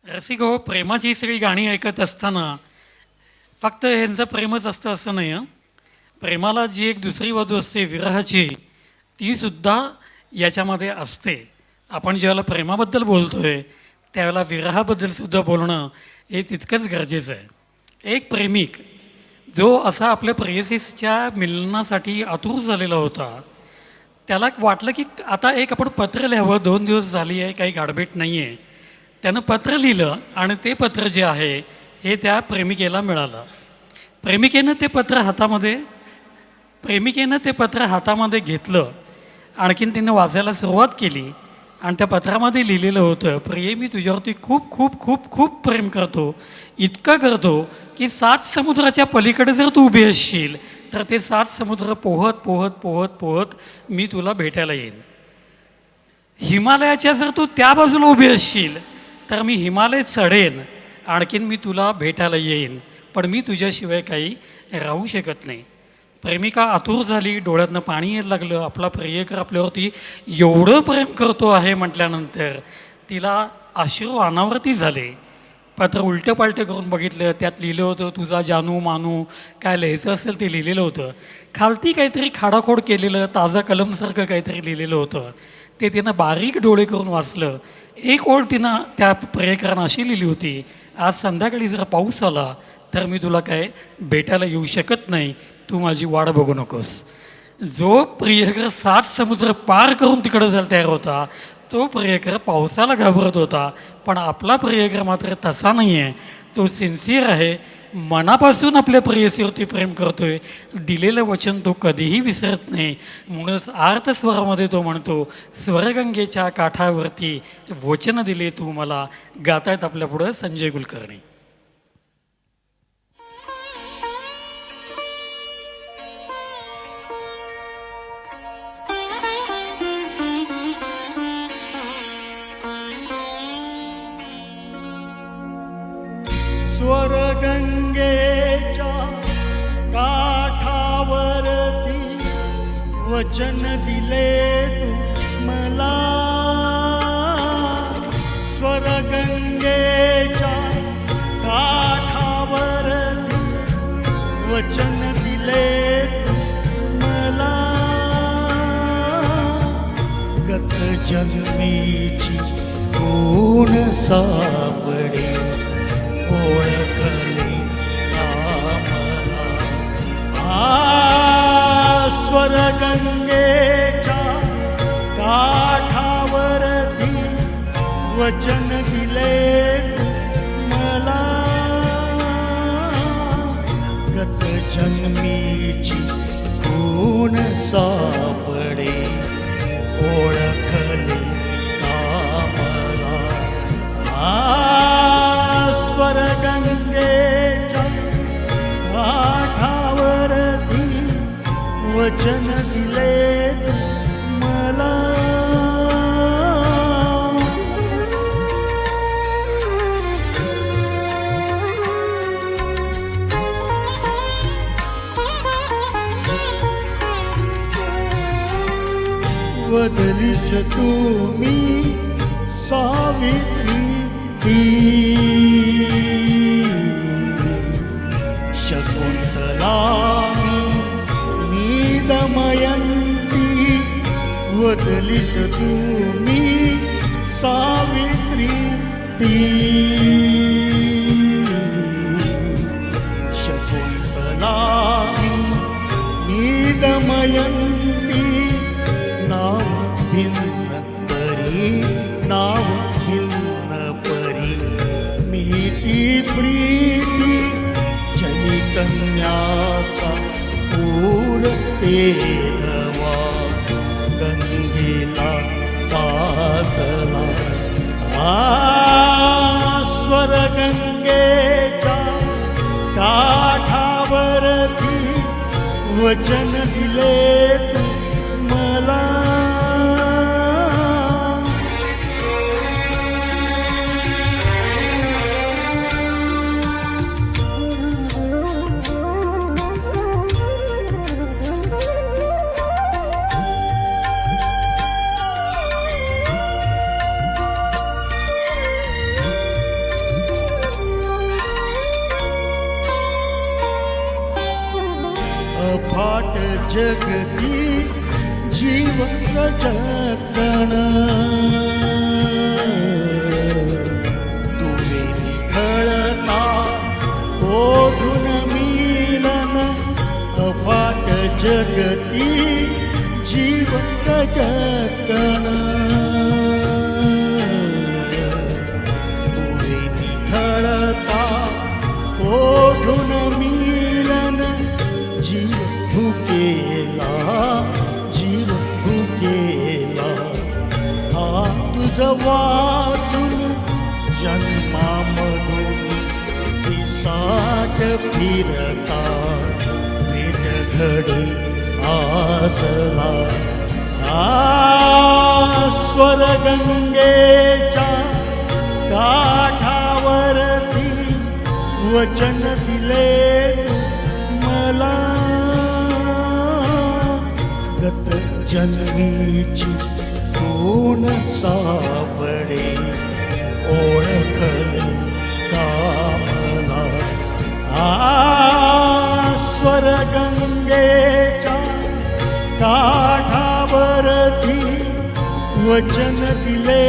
रसिक हो, प्रेमाची सगळी गाणी ऐकत असताना फक्त यांचं प्रेमच असतं असं नाही हं. प्रेमाला जी एक दुसरी बाजू असते विरहाची, तीसुद्धा याच्यामध्ये असते. आपण ज्यावेळेला प्रेमाबद्दल बोलतोय त्यावेळेला विरहाबद्दल सुद्धा बोलणं हे तितकंच गरजेचं आहे. एक प्रेमिक जो असा आपल्या प्रेयसीच्या मिलनासाठी आतुर झालेला होता, त्याला वाटलं की आता एक आपण पत्र लिहावं. 2 दिवस झाली आहे, काही गाठभेट नाही आहे. त्यानं पत्र लिहिलं आणि ते पत्र जे आहे हे त्या प्रेमिकेला मिळालं. प्रेमिकेनं ते पत्र हातामध्ये घेतलं. आणखीन तिनं वाचायला सुरुवात केली आणि त्या पत्रामध्ये लिहिलेलं होतं, प्रिये मी तुझ्यावरती खूप खूप खूप खूप प्रेम करतो. इतकं करतो की 7 समुद्राच्या पलीकडे जर तू उभी असशील तर ते 7 समुद्र पोहत पोहत पोहत पोहत मी तुला भेटायला येईन. हिमालयाच्या जर तू त्या बाजूला उभी असशील तर मी हिमालय चढेन, आणखीन मी तुला भेटायला येईन, पण मी तुझ्याशिवाय काही राहू शकत नाही. प्रेमिका आतुर झाली, डोळ्यातनं पाणी यायला लागलं. आपला प्रियकर आपल्यावरती एवढं प्रेम करतो आहे म्हटल्यानंतर तिला अश्रू अनावर्ती झाले. पत्र उलटं पालटं करून बघितलं, त्यात लिहिलं होतं तुझा जानू मानू, काय लिहायचं असेल ते लिहिलेलं होतं. खालती काहीतरी खाडाखोड केलेलं ताजा कलमसारखं काहीतरी लिहिलेलं होतं. ते तिनं बारीक डोळे करून वाचलं. एक ओळ तिनं त्या प्रियकरानं अशी लिहिली होती, आज संध्याकाळी जर पाऊस आला तर मी तुला काय भेटायला येऊ शकत नाही, तू माझी वाट बघू नकोस. जो प्रियकर 7 समुद्र पार करून तिकडं जायला तयार होता, तो प्रियकर पावसाला घाबरत होता. पण आपला प्रियकर मात्र तसा नाही आहे. तो सिन्सिअर आहे, मनापासून आपल्या प्रेयसीवरती प्रेम करतोय. दिलेलं वचन तो कधीही विसरत नाही. म्हणूनच आर्तस्वरामध्ये तो म्हणतो, स्वरगंगेच्या काठावरती वचन दिले तू मला. गातायत आपल्या पुढं संजय कुलकर्णी. स्वरगंगेच्या काठावरती वचन दिले तू मला. स्वरगंगेच्या काठावरती वचन दिले तू मला. गत जन्मीची कोण सापडे ओळखले आम्हाला. स्वरगंगेच्या काठावरती वचन दिले मला. गत जन्मीची कोण सापडे ओळखले आम्हाला. स्वरगंगेच्या काठावरती वचन दिले मला. बदलीस तुम्ही सावित्री शकुंतला मी दमयंती. वदलीस तुम्ही सावित्री शकुंतला मी दमयंती. नाव भिन्न परी नाव भिन्न परी मी ती प्रीती चैतन्याचा पूर पेधवा गंगेला पातला. स्वरगंगेच्या काठावरती वचन दिले मला. जगती जीव प्रजतन तुम्ही निखळता ओढून मिलन अफाट जगती जीव प्रजतन तुम्ही निखळता ओढून मिलन जीव भुकेला हा तुझ वाचून जन्मामधून पिसाट फिरता भेट घडी आजला स्वर्गंगेच्या काठावरती वचन दिले मला गत जन्मीची कोण सापडे ओळखले कामला स्वर्गंगेच्या काठावरती वचन दिले